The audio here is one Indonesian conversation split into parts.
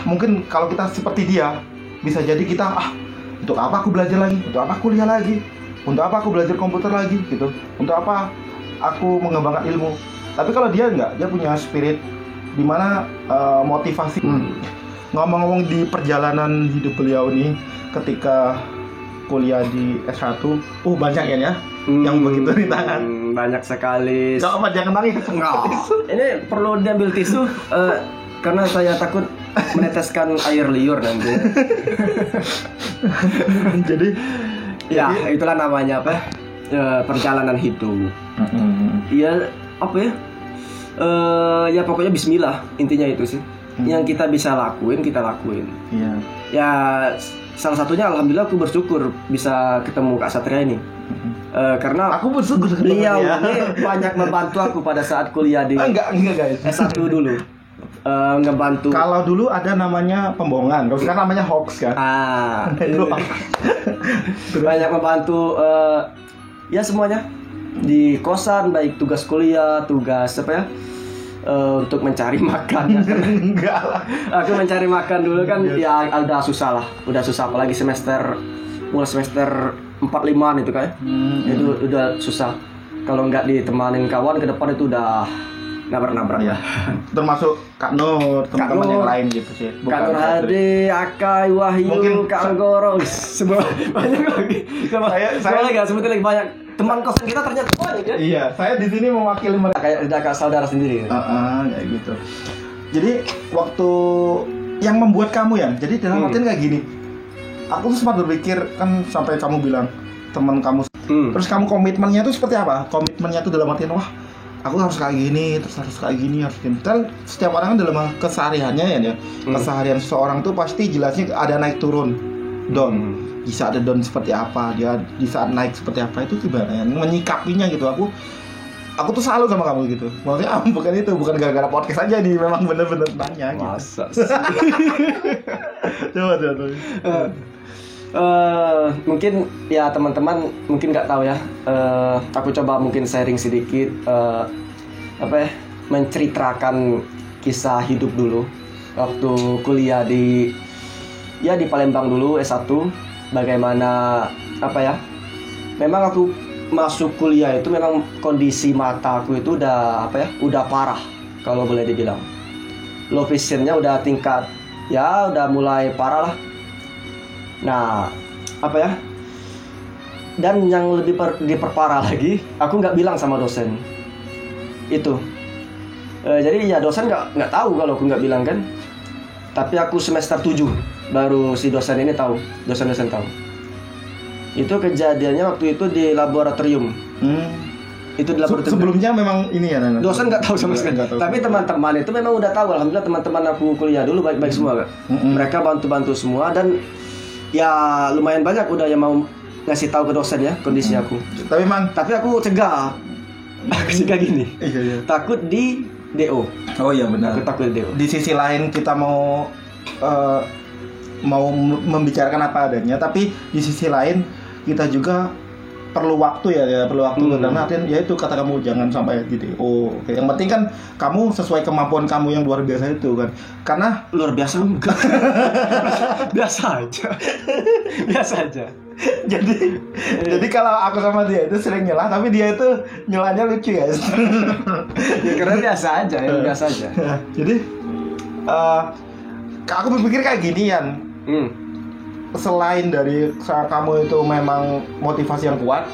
mungkin kalau kita seperti dia, bisa jadi kita untuk apa aku belajar lagi, untuk apa aku kuliah lagi, untuk apa aku belajar komputer lagi gitu, untuk apa aku mengembangkan ilmu. Tapi kalau dia enggak, dia punya spirit dimana motivasi. Ngomong-ngomong di perjalanan hidup beliau ini ketika kuliah di S1, banyak ya yang begitu di tangan. Banyak sekali. Coba jangan nangis. Enggak. Ini perlu diambil tisu karena saya takut meneteskan air liur nanti. Jadi itulah namanya apa? Perjalanan hidup. Iya, apa ya? Ya pokoknya bismillah, intinya itu sih. Yang kita bisa lakuin, kita lakuin. Iya. Ya salah satunya alhamdulillah aku bersyukur bisa ketemu Kak Satria ini. Karena aku bersyukur beliau ini banyak membantu aku pada saat kuliah di enggak guys. S1 dulu. Ngebantu. Kalau dulu ada namanya pembohongan, kalau sekarang namanya hoax kan. Banyak membantu ya semuanya di kosan, baik tugas kuliah, tugas apa ya, untuk mencari makan. Enggak lah. Aku mencari makan dulu kan ya udah susah apalagi mulai semester 4-5 itu kan. Itu udah susah. Kalau nggak ditemanin kawan ke depan itu udah nabrak-nabrak ya. Termasuk Kak Nur, teman-teman yang lain gitu sih. Kak Nur Hadi, Akai, Wahyu, Kak Anggoro, semua banyak lagi. Saya lagi sebutin lagi banyak. Teman kosan kita ternyata banyak ya. Iya, saya di sini mewakili mereka kayak udah Kak saudara sendiri. Kayak gitu. Jadi waktu yang membuat kamu ya, jadi dalam artian kayak gini. Aku tuh sempat berpikir kan sampai kamu bilang teman kamu. Terus kamu komitmennya itu seperti apa? Komitmennya itu dalam artian aku harus kayak gini, terus harus kayak gini, harus gini. Dan setiap orang kan dalam kesehariannya ya, keseharian seseorang tuh pasti jelasnya ada naik turun, down. Bisa ada down seperti apa, dia di saat naik seperti apa, itu gimana ya menyikapinya gitu. Aku tuh salut sama kamu gitu. Maksudnya bukan gara-gara podcast aja nih, memang bener-bener nanya gitu. Masa coba. Mungkin ya teman-teman mungkin nggak tahu ya. Aku coba mungkin sharing sedikit menceritakan kisah hidup dulu waktu kuliah di Palembang dulu S1. Bagaimana memang aku masuk kuliah itu memang kondisi mata aku itu udah parah kalau boleh dibilang. Low visionnya udah tingkat udah mulai parah lah. Nah, dan yang lebih diperparah lagi, aku nggak bilang sama dosen itu. Jadi ya dosen nggak tahu kalau aku nggak bilang kan. Tapi aku semester 7 baru si dosen ini tahu, dosen-dosen tahu. Itu kejadiannya waktu itu di laboratorium. Itu di laboratorium. Sebelumnya memang ini ya, Nana. Dosen nggak tahu sama sekali. Tapi teman-teman itu memang udah tahu. Alhamdulillah teman-teman aku kuliah dulu baik-baik semua kan. Mereka bantu-bantu semua dan ya lumayan banyak udah yang mau ngasih tahu ke dosen ya kondisi aku. Tapi aku cegah. Aku cegah gini. Iya. Takut di DO. Oh iya benar. Aku takut di DO. Di sisi lain kita mau membicarakan apa adanya, tapi di sisi lain kita juga perlu waktu karena artian ya itu kata kamu jangan sampai di DO. Yang penting kan kamu sesuai kemampuan kamu yang luar biasa itu kan. Karena luar biasa enggak. biasa aja. Jadi kalau aku sama dia itu sering nyelah, tapi dia itu nyelahnya lucu guys. Ya karena biasa aja. Jadi aku berpikir kayak gini Yan. Selain dari kamu itu memang motivasi yang kuat,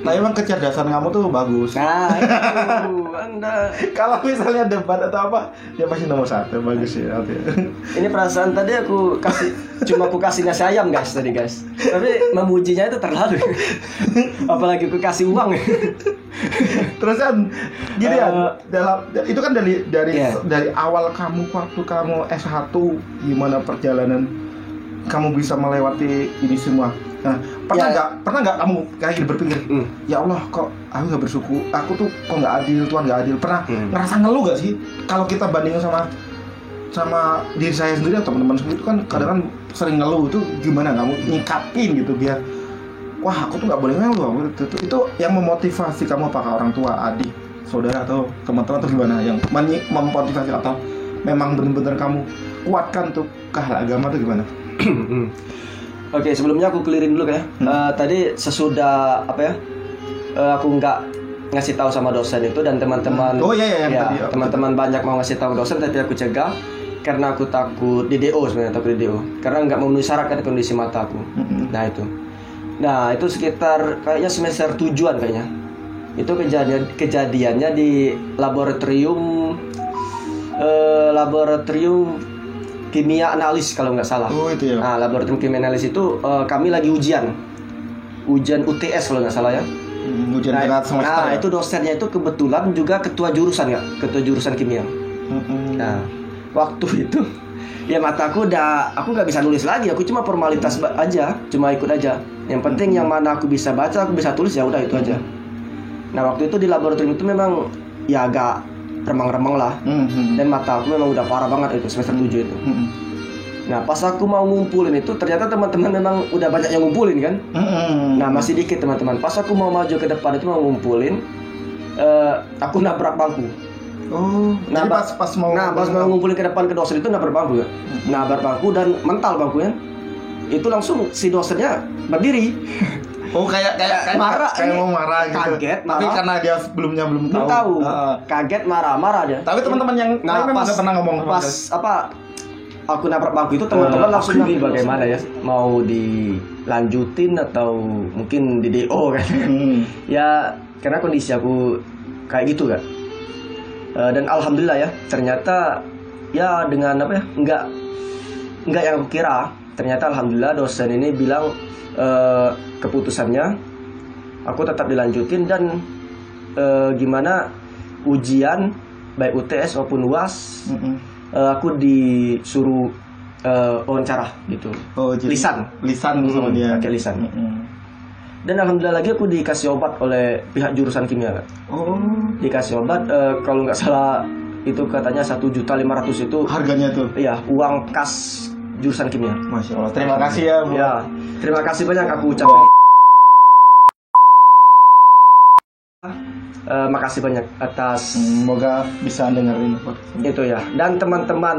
tapi memang kecerdasan kamu tuh bagus. Nah, itu Anda. Kalau misalnya debat atau apa, dia pasti nomor 1, bagus ya. Ini perasaan tadi aku kasih nasi ayam guys. Tapi memujinya itu terlalu. Apalagi aku kasih uang. Terus kan gini itu kan dari awal kamu waktu kamu S1 gimana perjalanan kamu bisa melewati ini semua. Nah, pernah nggak kamu kayak gini berpikir, ya Allah kok aku nggak bersyukur, aku tuh kok nggak adil, Tuhan nggak adil. Pernah ngerasa ngeluh nggak sih kalau kita bandingin sama diri saya sendiri atau teman-teman sendiri itu kan kadang kan sering ngeluh, itu gimana kamu nyikapin gitu biar wah aku tuh nggak boleh ngeluh. Itu yang memotivasi kamu, apakah orang tua, adik, saudara atau teman-teman atau gimana yang memotivasi atau memang benar-benar kamu kuatkan tuh ke hal agama tuh gimana? Oke, sebelumnya aku clearin dulu ya. Tadi sesudah apa ya? Aku nggak ngasih tahu sama dosen itu dan teman-teman. Oh iya ya, tadi. Teman-teman banyak mau ngasih tahu dosen tapi aku cegah karena aku takut DDO sebenarnya, takut DDO. Karena nggak memenuhi syarat kan kondisi mata aku. Nah itu sekitar kayaknya semester 7-an kayaknya. Itu kejadiannya di laboratorium kimia analis kalau nggak salah. Oh itu ya. Nah, laboratorium kimia analis itu kami lagi ujian UTS kalau nggak salah ya. Ujian berat semester. Nah, itu dosennya itu kebetulan juga ketua jurusan ya, ketua jurusan kimia. Nah, waktu itu ya mataku aku nggak bisa nulis lagi, aku cuma formalitas aja, cuma ikut aja. Yang penting yang mana aku bisa baca, aku bisa tulis, ya udah itu aja. Nah, waktu itu di laboratorium itu memang ya agak remang-remang lah. Dan mata aku memang udah parah banget itu semester 7 itu. Nah, pas aku mau ngumpulin itu ternyata teman-teman memang udah banyak yang ngumpulin kan. Nah, masih dikit teman-teman. Pas aku mau maju ke depan itu mau ngumpulin, aku nabrak bangku. Oh, nah, pas mau ngumpulin ke depan ke dosen itu nabrak bangku ya. Nabrak bangku dan mental bangku ya. Itu langsung si dosennya berdiri. Oh, kayak marah, kayak mau marah gitu. Kaget, marah. Tapi karena dia sebelumnya belum tahu. Kaget, marah dia. Tapi teman-teman yang lain memang nggak pernah ngomong. Pas aku nabrak bangku itu teman-teman langsung ini bagaimana ya? Mau dilanjutin atau mungkin di DO kan? Ya karena kondisi aku kayak gitu kan. Dan alhamdulillah ya, ternyata ya dengan apa ya? Enggak yang aku kira. Ternyata alhamdulillah dosen ini bilang keputusannya aku tetap dilanjutin dan gimana ujian baik UTS maupun UAS aku disuruh wawancara gitu. Oh, jadi lisan sama dia. Pakai lisan. Dan alhamdulillah lagi aku dikasih obat oleh pihak jurusan kimia kan. Oh, dikasih obat kalau nggak salah itu katanya 1.500.000 itu harganya tuh. Iya, uang kas jurusan kimia. Masya Allah. Terima kasih ya, Bu. Ya, terima kasih banyak aku ucapkan. Makasih banyak atas semoga bisa dengerin itu ya. Dan teman-teman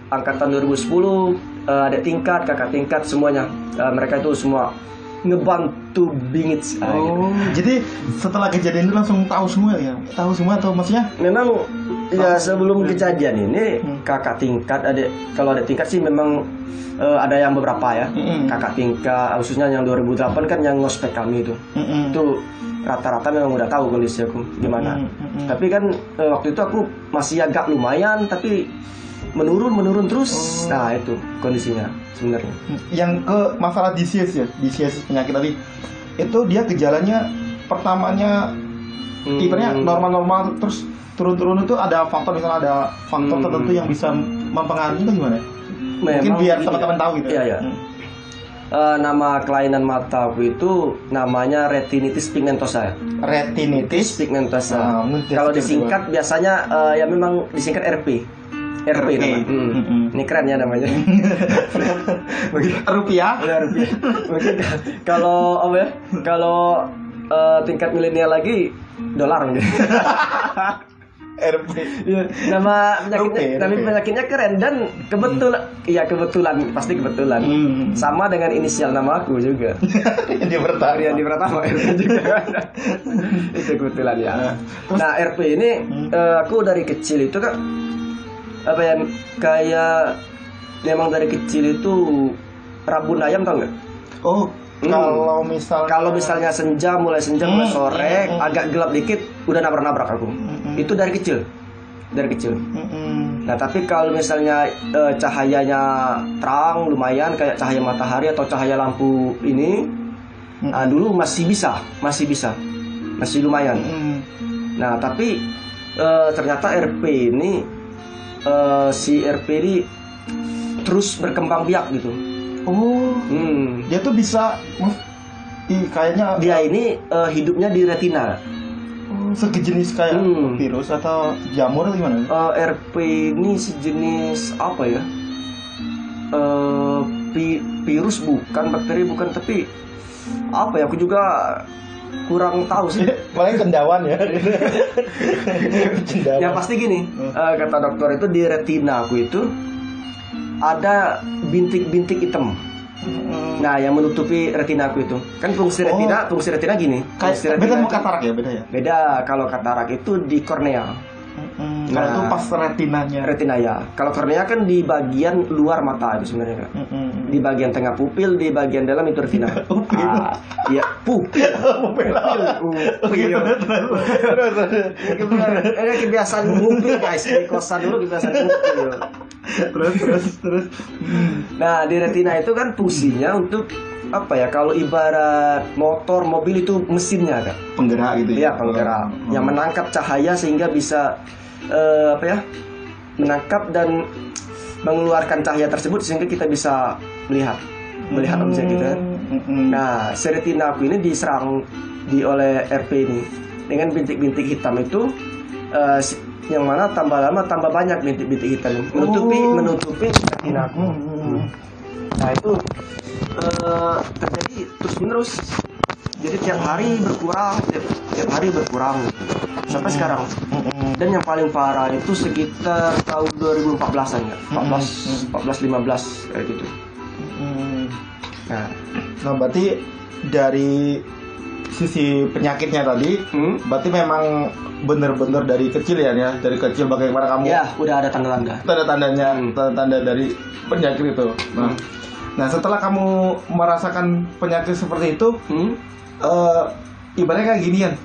angkatan 2010, adik tingkat, kakak tingkat semuanya, mereka itu semua ngebantu bingit. Oh, jadi setelah kejadian itu langsung tahu semua ya? Tahu semua atau maksudnya? Memang ya sebelum kejadian ini kakak tingkat, kalau adik tingkat sih memang ada yang beberapa ya. Kakak tingkat, khususnya yang 2008 kan yang ngospek kami itu. Itu rata-rata memang udah tahu kondisi aku gimana. Tapi kan waktu itu aku masih agak lumayan, tapi menurun terus. Nah itu kondisinya sebenarnya. Yang ke masalah disease ya, disease penyakit tadi itu dia gejalanya pertamanya ibaratnya normal-normal terus turun-turun itu ada faktor, misalnya ada faktor tertentu yang bisa mempengaruhi itu gimana? Mungkin biar teman-teman tahu gitu. Iya. Nama kelainan mata aku itu namanya retinitis pigmentosa. Retinitis pigmentosa. Kalau disingkat biasanya ya memang disingkat RP. RP namanya. Ini keren ya namanya. Rupiah. Mungkin kalau apa ya? Kalau tingkat milenial lagi dolar gitu. RP. Ya, nama penyakitnya keren dan kebetulan pasti kebetulan. Sama dengan inisial nama aku juga. Riandi Pratama RP juga. Itu kebetulan ya. Nah, RP ini aku dari kecil itu kan apa ya, kayak memang dari kecil itu rabun ayam, tau nggak? Oh, kalau misalnya senja mulai sore agak gelap dikit udah nabrak aku. Itu dari kecil. Nah tapi kalau misalnya cahayanya terang lumayan kayak cahaya matahari atau cahaya lampu ini, dulu masih lumayan. Nah tapi ternyata RP ini si RP ini terus berkembang biak gitu. Oh, dia tuh bisa, kayaknya dia ini hidupnya di retina. Sejenis kayak virus atau jamur atau gimana? RP ini sejenis apa ya? Virus bukan, bakteri bukan, tapi apa ya? Aku juga kurang tahu sih. Paling cendawan ya. Yang pasti gini, kata dokter itu di retina aku itu ada bintik-bintik hitam. Nah, yang menutupi retina aku itu. Kan fungsi retina gini. Kayak beda sama katarak ya, beda ya? Beda, kalau katarak itu di kornea. Kalau itu pas retinanya. Retina ya. Kalau kornea kan di bagian luar mata itu sebenarnya, Kak. Di bagian tengah pupil, di bagian dalam itu retina. Pupil. Iya, pupil. Pupil. Terus. Ini kebiasaan pupil, guys. Di kosan dulu kebiasaan pupil. Terus. Nah, di retina itu kan fungsinya untuk apa ya? Kalau ibarat motor, mobil itu mesinnya, Kak. Penggerak gitu ya. Iya, penggerak. Yang menangkap cahaya sehingga bisa menangkap dan mengeluarkan cahaya tersebut sehingga kita bisa melihat objek gitu kan. Nah, si retina aku ini diserang oleh RP ini dengan bintik-bintik hitam itu, yang mana tambah lama tambah banyak bintik-bintik hitam menutupi retina aku. Nah, itu terjadi terus menerus. Jadi tiap hari berkurang sampai sekarang. Dan yang paling parah itu sekitar tahun 2014-an ya. 14-15 kayak gitu. Nah, berarti dari sisi penyakitnya tadi, berarti memang bener-bener dari kecil ya, dari kecil bagaimana kamu? Ya, udah ada tanda-tandanya. Tanda-tanda dari penyakit itu. Nah, setelah kamu merasakan penyakit seperti itu, ibaratnya kayak gini kan.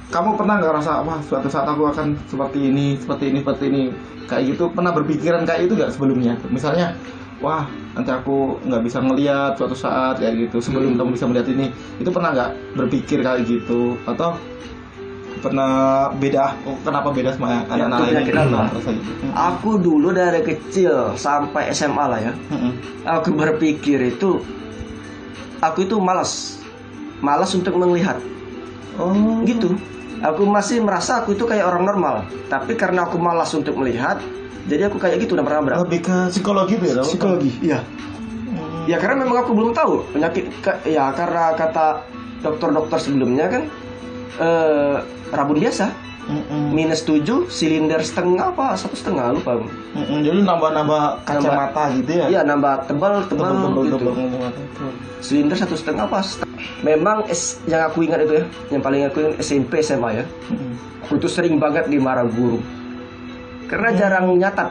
Kamu pernah nggak rasa, wah suatu saat aku akan seperti ini, kayak gitu? Pernah berpikiran kayak itu nggak sebelumnya? Misalnya, wah nanti aku nggak bisa ngelihat suatu saat kayak gitu. Sebelum kamu bisa melihat ini, itu pernah nggak berpikir kayak gitu? Atau pernah beda? Kenapa beda sama anak-anak lain? Gitu. Aku dulu dari kecil sampai SMA lah ya. Aku berpikir itu, aku itu malas untuk melihat. Gitu. Aku masih merasa aku itu kayak orang normal, tapi karena aku malas untuk melihat, jadi aku kayak gitu, udah pernah berapa. Lebih ke psikologi tuh ya? Psikologi, iya. Ya karena memang aku belum tahu penyakit, ya karena kata dokter-dokter sebelumnya kan rabun biasa, -7, silinder setengah apa 1,5 lupa. Jadi nambah kacamata gitu ya? Iya, nambah tebal gitu. Silinder 1,5 apa? Memang yang aku ingat itu ya, yang paling aku ingat SMP SMA ya. Aku tuh sering banget dimarah guru karena jarang nyatat.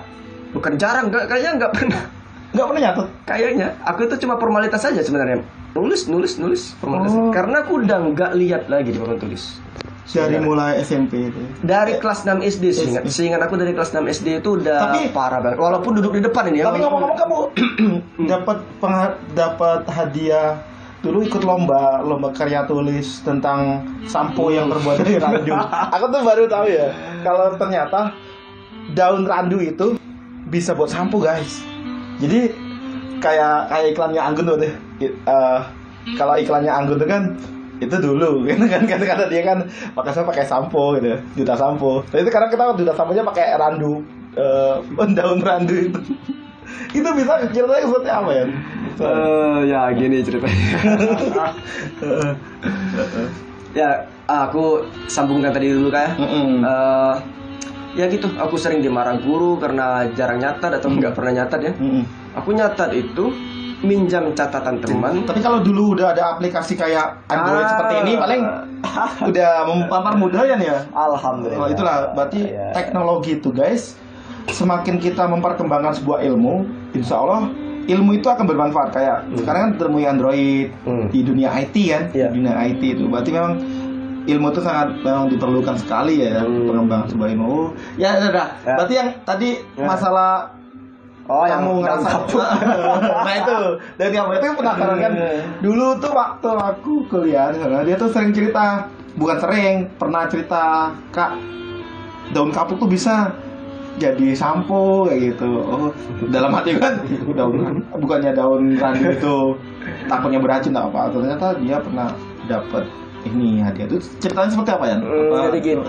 Bukan jarang, kayaknya nggak pernah nyatat. Kayaknya aku itu cuma formalitas saja sebenarnya. Nulis formalitas. Karena aku udah nggak lihat lagi di papan tulis. Dari mulai SMP itu. Dari kelas 6 SD seingat aku dari kelas 6 SD itu udah parah banget. Walaupun duduk di depan ini ya. Tapi ngomong-ngomong kamu dapat hadiah dulu, ikut lomba karya tulis tentang sampo yang terbuat dari randu. Aku tuh baru tahu ya, kalau ternyata daun randu itu bisa buat sampo, guys. Jadi kayak iklannya Anggun tuh deh. Kalau iklannya Anggun tuh kan itu dulu kan kata dia kan pakai sampo gitu, duta sampo. Tapi itu karena kita duta samponya pakai randu, daun randu itu. Itu bisa ceritanya seperti apa ya? Ya gini ceritanya. Ya aku sambungkan tadi dulu kayak. Ya gitu, aku sering dimarah guru karena jarang nyatat atau nggak pernah nyatat ya. Aku nyatat itu minjam catatan teman. Tapi kalau dulu udah ada aplikasi kayak Android seperti ini, paling udah mempermudah ya. Alhamdulillah. Oh, itulah berarti teknologi itu, guys. Semakin kita memperkembangkan sebuah ilmu, insya Allah ilmu itu akan bermanfaat. Kayak sekarang kan termui Android di dunia IT kan, di dunia IT itu berarti memang ilmu itu sangat memang diperlukan sekali ya, pengembangan sebuah ilmu. Ya udah. Berarti yang tadi masalah kamu ngerasa nah itu dari kamu itu penasaran kan. Dulu tuh waktu aku kuliah di sana, dia tuh sering cerita, pernah cerita, Kak, daun kapuk tuh bisa jadi sampo kayak gitu. Oh, dalam hati kan bukannya daun randu itu takutnya beracun atau apa. Ternyata dia pernah dapat ini hadiah. Itu ceritanya seperti apa ya? Jadi gitu.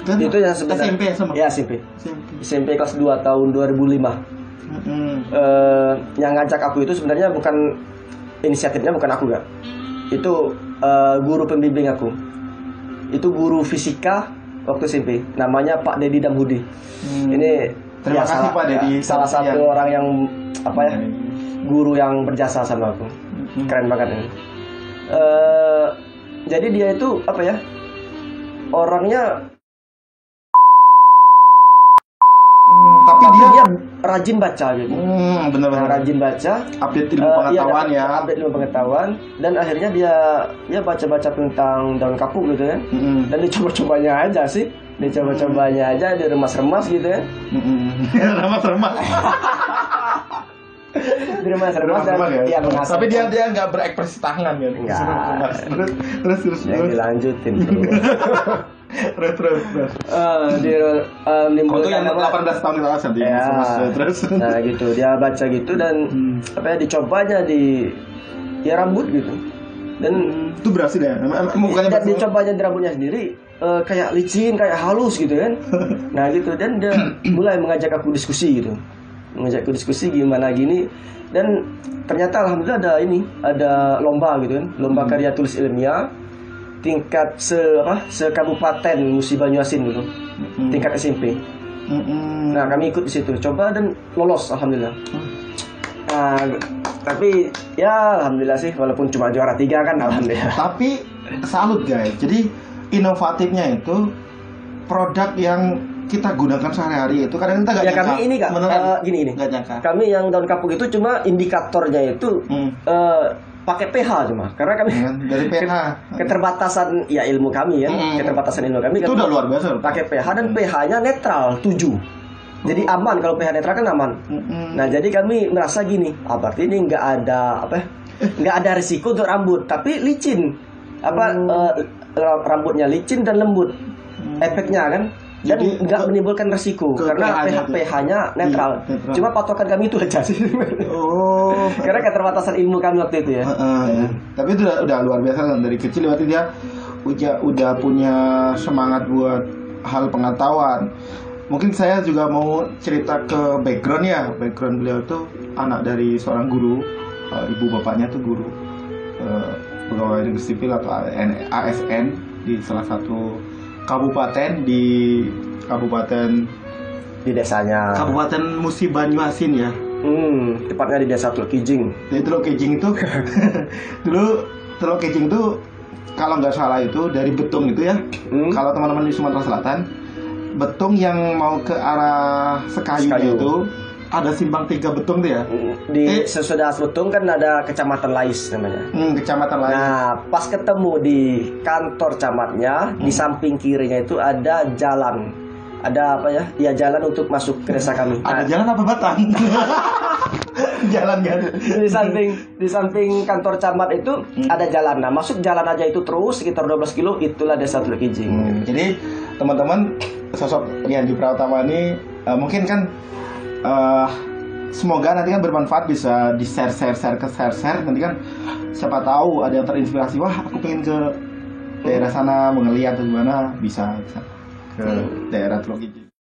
Itu yang sebenarnya SMP sama? Ya SMP kelas 2 tahun 2005. Yang ngajak aku itu sebenarnya bukan inisiatifnya, bukan aku gak. Itu guru pembimbing aku. Itu guru fisika waktu SMP, namanya Pak Dedi Damhudi. Ini Terima kasih Pak Dedi. Salah satu orang yang apa ya, guru yang berjasa sama aku. Keren banget ini. Jadi dia itu apa ya, orangnya tapi dia rajin baca gitu. Benar-benar rajin baca, update ilmu pengetahuan ya. Update ilmu pengetahuan, dan akhirnya dia baca-baca tentang daun kapuk gitu kan. Dan dicoba-cobanya aja sih. Dicoba-cobanya aja, diremas-remas gitu kan. Remas-remas. Diremas-remas dan ya. menghasilkan. Tapi dia nggak berekspresi tangan kan. Terus. Ya dilanjutin. Terus. Menimbulkan yang 18 tahun itu nanti. Ya. Terus. Nah gitu, dia baca gitu dan apa ya, dicobanya di rambut gitu. Dan itu berhasil ya? Mukanya dan dicobanya di rambutnya sendiri kayak licin, kayak halus gitu kan. Nah gitu, dan dia mulai mengajak aku diskusi gitu. Mengajak aku diskusi gimana gini, dan ternyata alhamdulillah ada lomba gitu kan, lomba karya tulis ilmiah tingkat sekabupaten Musi Banyuasin gitu, tingkat SMP. Nah kami ikut di situ, coba dan lolos alhamdulillah. Nah, tapi ya alhamdulillah sih, walaupun cuma juara 3 kan alhamdulillah. Tapi salut guys, jadi inovatifnya itu produk yang kita gunakan sehari-hari itu kadang kita nggak nyangka. Kami ini Kak, gini nggak nyangka. Kami yang daun kapuk itu cuma indikatornya itu pakai pH cuma, karena kami dari pH keterbatasan ya ilmu kami ya, keterbatasan ilmu kami itu udah luar biasa. Pakai pH dan pH-nya netral 7. Jadi aman, kalau pH netral kan aman. Nah jadi kami merasa gini, berarti ini nggak ada risiko untuk rambut, tapi licin rambutnya licin dan lembut efeknya kan. Dan nggak menimbulkan resiko karena pH-nya netral. Cuma patokan kami itu aja sih. Karena keterbatasan ilmu kami waktu itu ya. Tapi itu udah luar biasa kan, dari kecil berarti dia udah punya semangat buat hal pengetahuan. Mungkin saya juga mau cerita ke background ya. Background beliau tuh anak dari seorang guru, ibu bapaknya tuh guru pegawai negeri sipil atau ASN di salah satu kabupaten di desanya. Kabupaten Musi Banyuasin ya. Tepatnya di desa Teluk Kijing. Jadi Teluk Kijing itu Teluk Kijing itu kalau nggak salah itu dari Betung itu ya. Kalau teman-teman di Sumatera Selatan, Betung yang mau ke arah Sekayu itu ada simpang 3 Betung tuh ya. Di sesudah Betung kan ada Kecamatan Lais namanya. Kecamatan Lais. Nah, pas ketemu di kantor camatnya, di samping kirinya itu ada jalan. Ada apa ya? Ya jalan untuk masuk ke desa kami. Ada jalan apa batang? Jalan kan. Di samping kantor camat itu ada jalan. Nah, masuk jalan aja itu terus sekitar 12 kilo, itulah desa Teluk Kijing. Jadi teman-teman, sosok Riandy Pratama ini mungkin kan semoga nanti kan bermanfaat, bisa di share nanti kan siapa tahu ada yang terinspirasi, wah aku pengen ke daerah sana mau ngeliat atau gimana, bisa ke daerah Teluk Kijing.